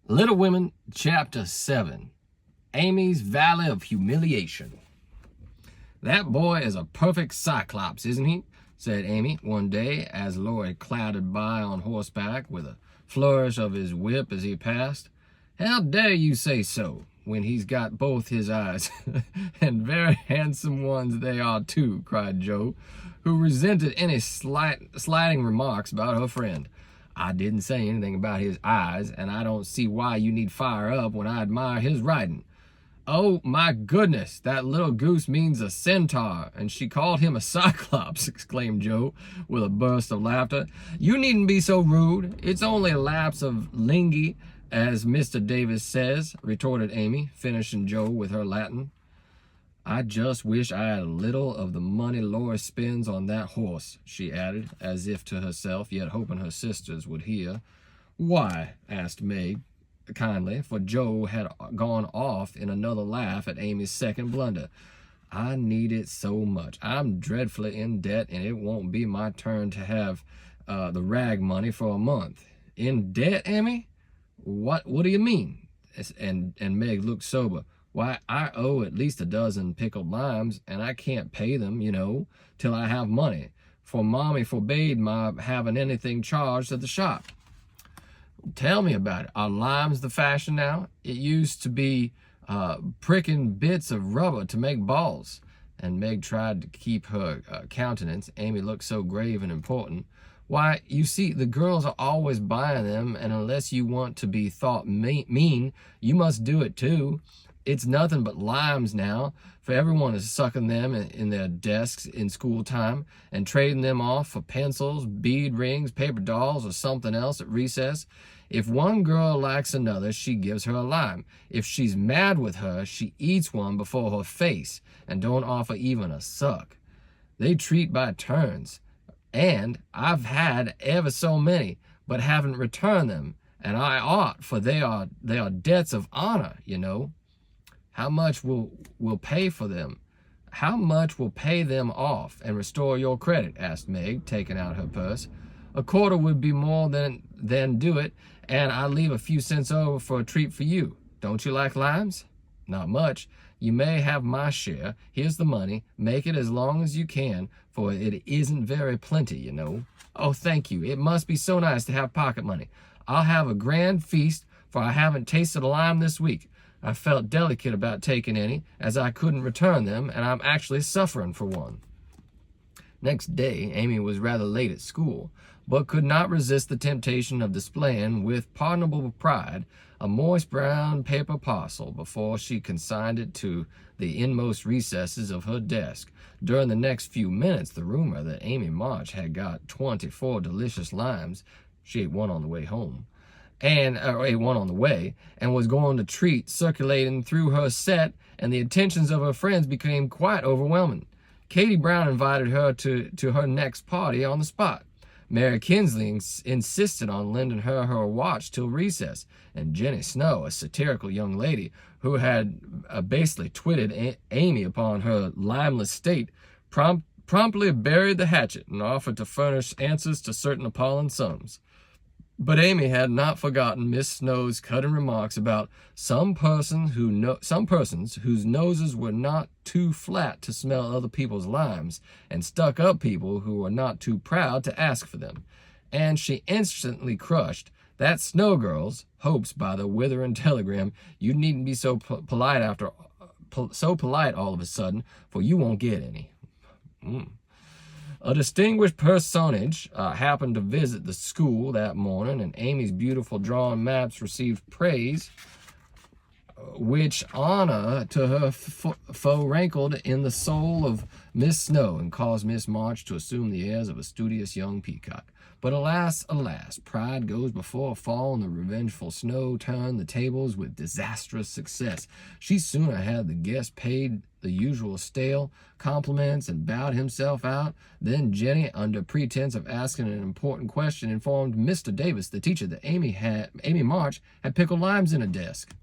Little Women, Chapter 7. Amy's Valley of Humiliation. "That boy is a perfect cyclops, isn't he?" said Amy one day as Lloyd clattered by on horseback with a flourish of his whip as he passed. "How dare you say so, when he's got both his eyes?" "And very handsome ones they are too," cried Joe, who resented any slighting remarks about her friend. "I didn't say anything about his eyes, and I don't see why you need fire up when I admire his riding." "Oh, my goodness, that little goose means a centaur, and she called him a cyclops," exclaimed Joe with a burst of laughter. "You needn't be so rude. It's only a lapse of lingy, as Mr. Davis says," retorted Amy, finishing Joe with her Latin. "I just wish I had a little of the money Laura spends on that horse," she added, as if to herself, yet hoping her sisters would hear. "Why?" asked Meg kindly, for Joe had gone off in another laugh at Amy's second blunder. "I need it so much. I'm dreadfully in debt, and it won't be my turn to have the rag money for a month." "In debt, Amy? What do you mean?" And Meg looked sober. "Why, I owe at least a dozen pickled limes, and I can't pay them, till I have money, for Mommy forbade my having anything charged at the shop." "Tell me about it. Are limes the fashion now? It used to be pricking bits of rubber to make balls." And Meg tried to keep her countenance. Amy looked so grave and important. "Why, you see, the girls are always buying them, and unless you want to be thought mean, you must do it too. It's nothing but limes now, for everyone is sucking them in their desks in school time and trading them off for pencils, bead rings, paper dolls, or something else at recess. If one girl likes another, she gives her a lime. If she's mad with her, she eats one before her face and don't offer even a suck. They treat by turns, and I've had ever so many, but haven't returned them, and I ought, for they are debts of honor, How much will pay for them? How much will pay them off and restore your credit?" asked Meg, taking out her purse. "A quarter would be more than do it, and I leave a few cents over for a treat for you. Don't you like limes?" "Not much. You may have my share. Here's the money. Make it as long as you can, for it isn't very plenty, "Oh, thank you. It must be so nice to have pocket money. I'll have a grand feast, for I haven't tasted a lime this week. I felt delicate about taking any, as I couldn't return them, and I'm actually suffering for one." Next day, Amy was rather late at school, but could not resist the temptation of displaying, with pardonable pride, a moist brown paper parcel before she consigned it to the inmost recesses of her desk. During the next few minutes, the rumor that Amy March had got 24 delicious limes (she ate one on the way home) and was going to treat circulating through her set, and the attentions of her friends became quite overwhelming. Katie Brown invited her to her next party on the spot. Mary Kinsley insisted on lending her watch till recess, and Jenny Snow, a satirical young lady who had basely twitted Amy upon her limeless state, promptly buried the hatchet and offered to furnish answers to certain appalling sums. But Amy had not forgotten Miss Snow's cutting remarks about some persons whose noses were not too flat to smell other people's limes, and stuck-up people who were not too proud to ask for them. And she instantly crushed that Snow girl's hopes by the withering telegram, "You needn't be so polite all of a sudden, for you won't get any." A distinguished personage happened to visit the school that morning, and Amy's beautiful drawn maps received praise, which honor to her foe rankled in the soul of Miss Snow and caused Miss March to assume the airs of a studious young peacock. But alas, pride goes before a fall, and the revengeful Snow turned the tables with disastrous success. She sooner had the guest paid the usual stale compliments and bowed himself out than Jenny, under pretense of asking an important question, informed Mr. Davis, the teacher, that Amy March had pickled limes in a desk.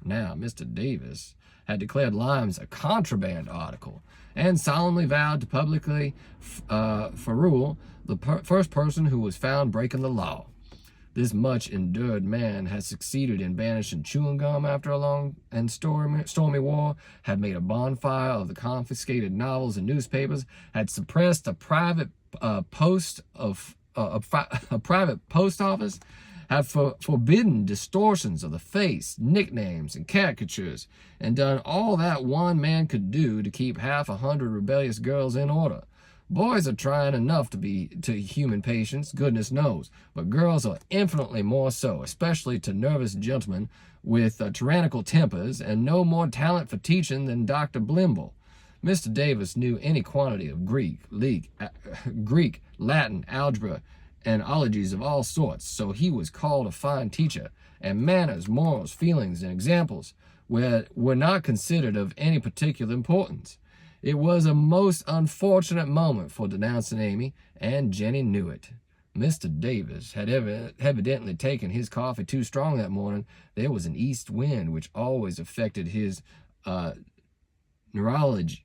Now, Mr. Davis had declared limes a contraband article, and solemnly vowed to publicly ferule the first person who was found breaking the law. This much endured man had succeeded in banishing chewing gum after a long and stormy war, had made a bonfire of the confiscated novels and newspapers, had suppressed a private post office, had forbidden distortions of the face, nicknames, and caricatures, and done all that one man could do to keep 100 rebellious girls in order. Boys are trying enough to human patience, goodness knows, but girls are infinitely more so, especially to nervous gentlemen with tyrannical tempers and no more talent for teaching than Dr. Blimble. Mr. Davis knew any quantity of Greek, Latin, algebra, and ologies of all sorts, so he was called a fine teacher, and manners, morals, feelings, and examples were not considered of any particular importance. It was a most unfortunate moment for denouncing Amy, and Jenny knew it. Mr. Davis had evidently taken his coffee too strong that morning. There was an east wind which always affected his neuralgia.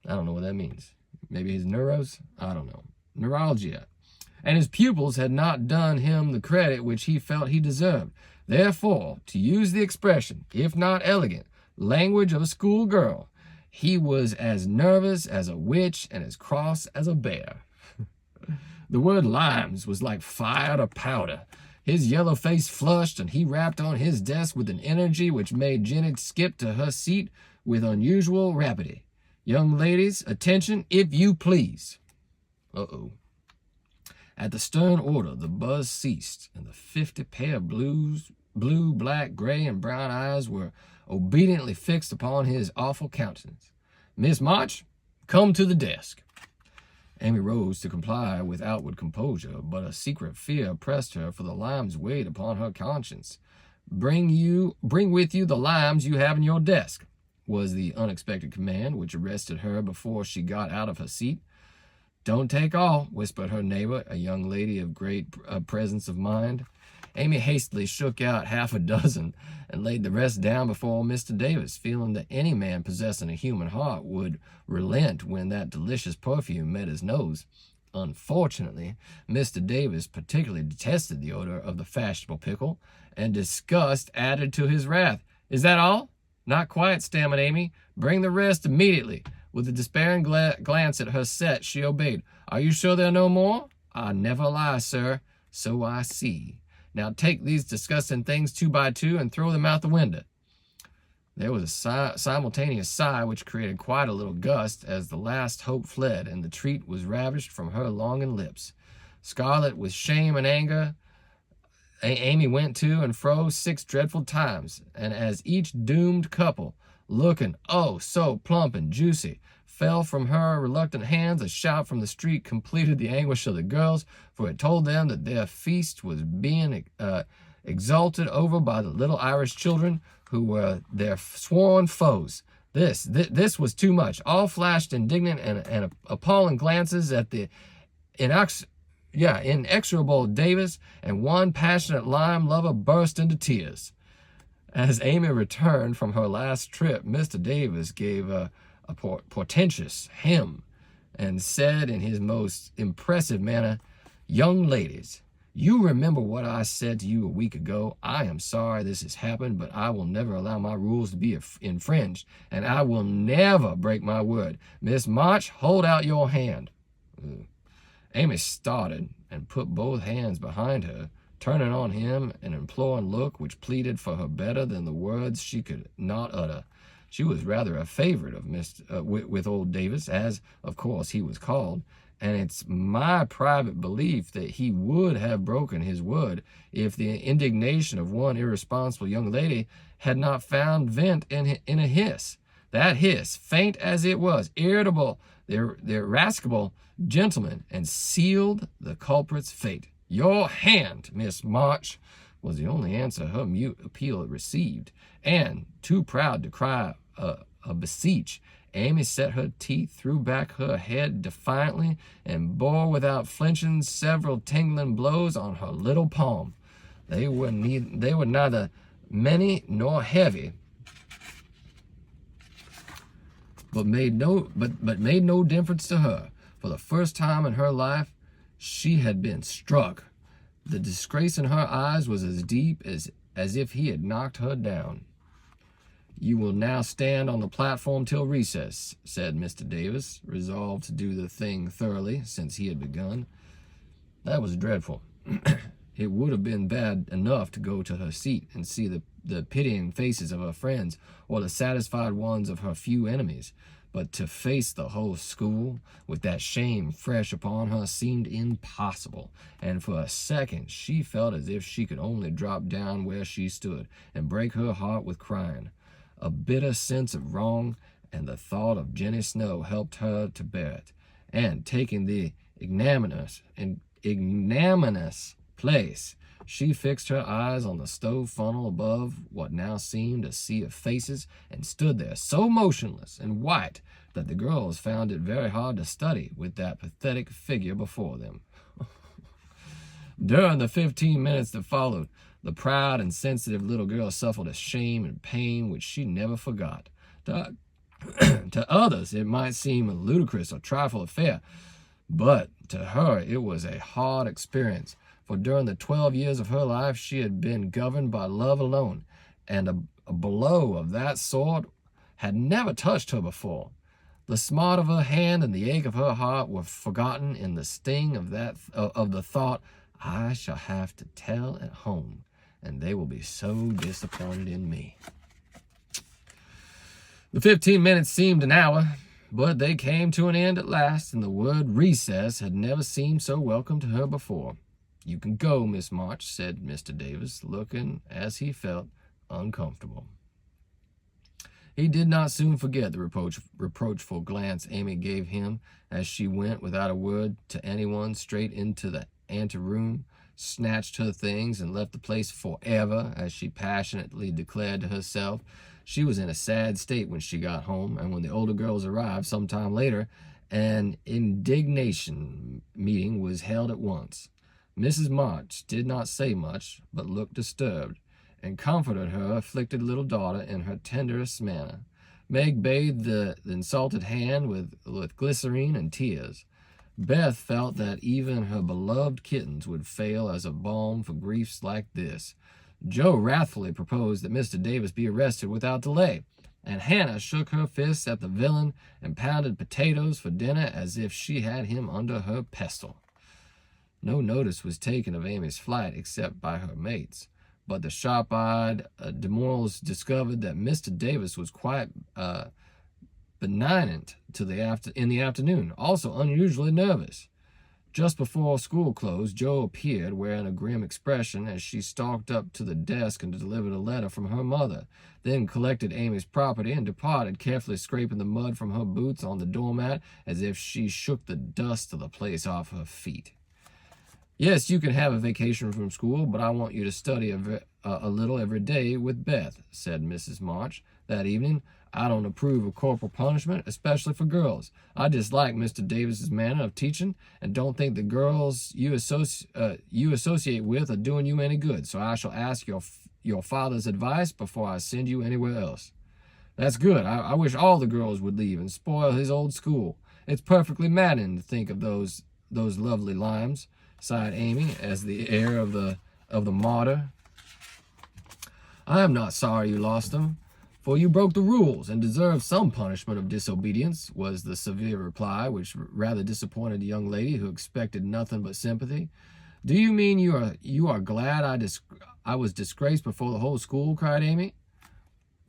I don't know what that means. Maybe his neuros? I don't know. Neuralgia. And his pupils had not done him the credit which he felt he deserved. Therefore, to use the expression, if not elegant, language of a schoolgirl, he was as nervous as a witch and as cross as a bear. The word limes was like fire to powder. His yellow face flushed, and he rapped on his desk with an energy which made Jenny skip to her seat with unusual rapidity. Young ladies, attention, if you please. Uh-oh. At the stern order, the buzz ceased, and the 50 pair of blue, black, gray, and brown eyes were obediently fixed upon his awful countenance. Miss March, come to the desk. Amy rose to comply with outward composure, but a secret fear oppressed her, for the limes weighed upon her conscience. Bring with you the limes you have in your desk, was the unexpected command which arrested her before she got out of her seat. Don't take all, whispered her neighbor, a young lady of great presence of mind. Amy hastily shook out half a dozen and laid the rest down before Mr. Davis, feeling that any man possessing a human heart would relent when that delicious perfume met his nose. Unfortunately, Mr. Davis particularly detested the odor of the fashionable pickle, and disgust added to his wrath. Is that all? Not quite, stammered Amy. Bring the rest immediately. With a despairing glance at her set, she obeyed. Are you sure there are no more? I never lie, sir. So I see. Now take these disgusting things 2 by 2 and throw them out the window. There was a simultaneous sigh which created quite a little gust as the last hope fled and the treat was ravished from her longing lips. Scarlet with shame and anger, Amy went to and fro 6 dreadful times, and as each doomed couple, looking oh so plump and juicy, fell from her reluctant hands, a shout from the street completed the anguish of the girls, for it told them that their feast was being exulted over by the little Irish children who were their sworn foes. This was too much. All flashed indignant and appalling glances at the inexorable Davis, and one passionate lime lover burst into tears. As Amy returned from her last trip, Mr. Davis gave a portentous hem and said in his most impressive manner, Young ladies, you remember what I said to you a week ago. I am sorry this has happened, but I will never allow my rules to be infringed, and I will never break my word. Miss March, hold out your hand. Amy started and put both hands behind her, turning on him an imploring look which pleaded for her better than the words she could not utter. She was rather a favorite of with old Davis, as, of course, he was called, and it's my private belief that he would have broken his word if the indignation of one irresponsible young lady had not found vent in a hiss. That hiss, faint as it was, irritable, the irascible gentleman, and sealed the culprit's fate. Your hand, Miss March, was the only answer her mute appeal received, and, too proud to cry a beseech, Amy set her teeth, threw back her head defiantly, and bore without flinching several tingling blows on her little palm. They were neither many nor heavy, but made no difference to her. For the first time in her life, she had been struck. The disgrace in her eyes was as deep as if he had knocked her down. "You will now stand on the platform till recess," said Mr. Davis, resolved to do the thing thoroughly since he had begun. That was dreadful. It would have been bad enough to go to her seat and see the pitying faces of her friends or the satisfied ones of her few enemies, but to face the whole school with that shame fresh upon her seemed impossible, and for a second she felt as if she could only drop down where she stood and break her heart with crying. A bitter sense of wrong and the thought of Jenny Snow helped her to bear it, and taking the ignominious place, she fixed her eyes on the stove funnel above what now seemed a sea of faces, and stood there so motionless and white that the girls found it very hard to study with that pathetic figure before them. During the 15 minutes that followed, the proud and sensitive little girl suffered a shame and pain which she never forgot. To others, it might seem a ludicrous or trifle affair, but to her it was a hard experience, for during the 12 years of her life she had been governed by love alone, and a blow of that sort had never touched her before. The smart of her hand and the ache of her heart were forgotten in the sting of the thought, "I shall have to tell at home, and they will be so disappointed in me." The 15 minutes seemed an hour, but they came to an end at last, and the word recess had never seemed so welcome to her before. "You can go, Miss March," said Mr. Davis, looking, as he felt, uncomfortable. He did not soon forget the reproachful glance Amy gave him as she went without a word to anyone straight into the anteroom, snatched her things, and left the place forever, as she passionately declared to herself. She was in a sad state when she got home, and when the older girls arrived some time later, an indignation meeting was held at once. Mrs. March did not say much, but looked disturbed, and comforted her afflicted little daughter in her tenderest manner. Meg bathed the insulted hand with glycerine and tears. Beth felt that even her beloved kittens would fail as a balm for griefs like this. Joe wrathfully proposed that Mr. Davis be arrested without delay, and Hannah shook her fists at the villain and pounded potatoes for dinner as if she had him under her pestle. No notice was taken of Amy's flight except by her mates, but the sharp-eyed Demorals discovered that Mr. Davis was quite benignant in the afternoon, also unusually nervous. Just before school closed, Joe appeared, wearing a grim expression, as she stalked up to the desk and delivered a letter from her mother, then collected Amy's property and departed, carefully scraping the mud from her boots on the doormat as if she shook the dust of the place off her feet. "Yes, you can have a vacation from school, but I want you to study a little every day with Beth," said Mrs. March that evening. "I don't approve of corporal punishment, especially for girls. I dislike Mr. Davis's manner of teaching, and don't think the girls you associate with are doing you any good, so I shall ask your father's advice before I send you anywhere else." "That's good. I wish all the girls would leave and spoil his old school. It's perfectly maddening to think of those lovely limes," sighed Amy, as the heir of the martyr. "I am not sorry you lost them, for you broke the rules and deserve some punishment of disobedience," was the severe reply, which rather disappointed the young lady, who expected nothing but sympathy. "Do you mean you are glad I was disgraced before the whole school?" cried Amy.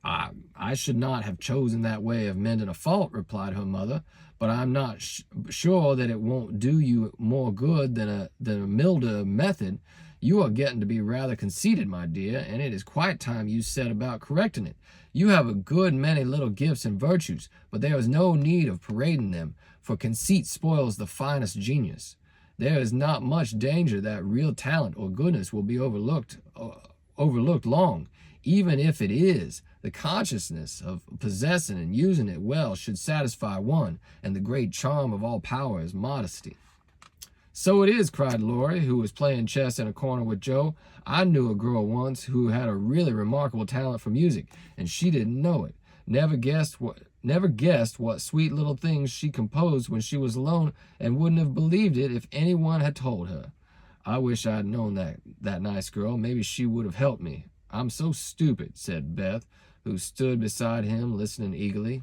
I should not have chosen that way of mending a fault," replied her mother, "but I'm not sure that it won't do you more good than a milder method. You are getting to be rather conceited, my dear, and it is quite time you set about correcting it. You have a good many little gifts and virtues, but there is no need of parading them, for conceit spoils the finest genius. There is not much danger that real talent or goodness will be overlooked long. Even if it is, the consciousness of possessing and using it well should satisfy one, and the great charm of all power is modesty." "So it is," cried Laurie, who was playing chess in a corner with Joe. "I knew a girl once who had a really remarkable talent for music, and she didn't know it. Never guessed what sweet little things she composed when she was alone, and wouldn't have believed it if anyone had told her. I wish I'd known that nice girl. Maybe she would have helped me. I'm so stupid, said Beth, who stood beside him listening eagerly.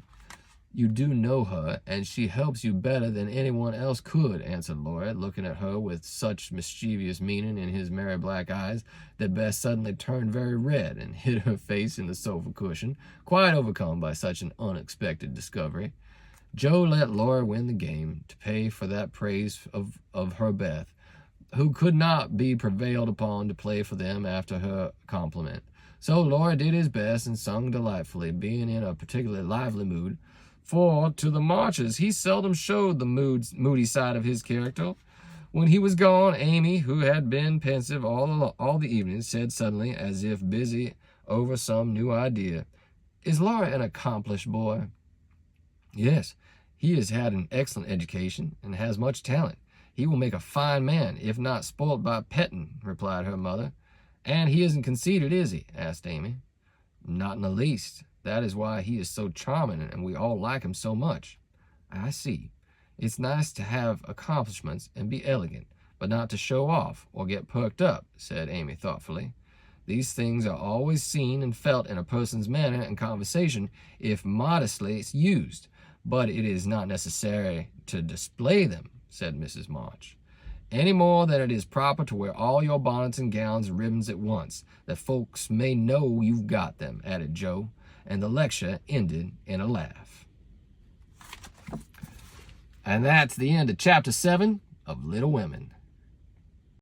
You do know her, and she helps you better than anyone else could, answered Lloyd, looking at her with such mischievous meaning in his merry black eyes that Beth suddenly turned very red and hid her face in the sofa cushion, quite overcome by such an unexpected discovery. Joe let Laura win the game to pay for that praise of her Beth, who could not be prevailed upon to play for them after her compliment. So Laura did his best and sung delightfully, being in a particularly lively mood, for to the Marches he seldom showed the moody side of his character. When he was gone, Amy, who had been pensive all the evening, said suddenly, as if busy over some new idea, "Is Laura an accomplished boy?" "Yes, he has had an excellent education and has much talent. He will make a fine man, if not spoilt by petting," replied her mother. "And he isn't conceited, is he?" asked Amy. "Not in the least. That is why he is so charming and we all like him so much." "I see. It's nice to have accomplishments and be elegant, but not to show off or get perked up," said Amy thoughtfully. "These things are always seen and felt in a person's manner and conversation if modestly used, but it is not necessary to display them," said Mrs. March. "Any more than it is proper to wear all your bonnets and gowns and ribbons at once, that folks may know you've got them," added Joe, and the lecture ended in a laugh. And that's the end of Chapter 7 of Little Women.